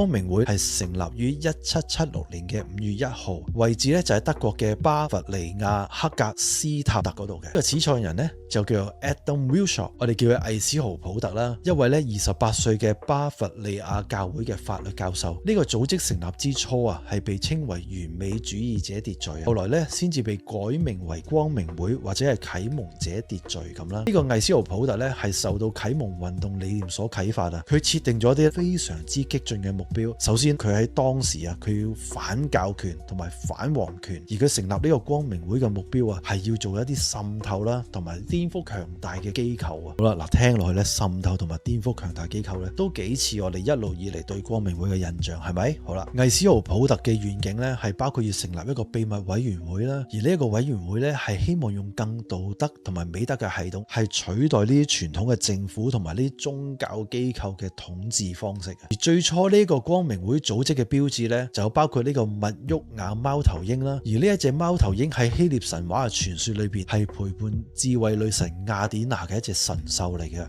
光明會係成立於1776年嘅5月1號，位置咧就喺德國嘅巴伐利亞克格斯塔特嗰度嘅。呢個始創人呢，就叫做 Adam Weishaupt， 我哋叫佢艾斯豪普特啦，一位咧28歲嘅巴伐利亞教會嘅法律教授。呢個組織成立之初啊，係被稱為完美主義者秩序，後來咧先至被改名為光明會或者係啟蒙者秩序咁啦。呢個艾斯豪普特咧係受到啟蒙運動理念所啟發啊，佢設定咗啲非常之激進嘅目標。首先佢喺當時啊，佢要反教權同埋反皇權，而佢成立呢個光明會嘅目標啊，係要做一啲滲透啦，同埋顛覆強大嘅機構啊。好啦，嗱，聽落去咧，滲透同埋顛覆強大機構咧，都幾似我哋一路以嚟對光明會嘅印象，係咪？好啦，艾斯豪普特嘅願景咧，係包括要成立一個秘密委員會啦，而呢一個委員會咧，係希望用更道德同埋美德嘅系統，係取代呢啲傳統嘅政府同埋呢啲宗教機構嘅統治方式。而最初呢個光明會組織嘅標誌咧，就包括呢個密沃亞貓頭鷹啦，而呢一隻貓頭鷹喺希臘神話嘅傳說裏邊係陪伴智慧女神雅典娜嘅一隻神獸嚟嘅。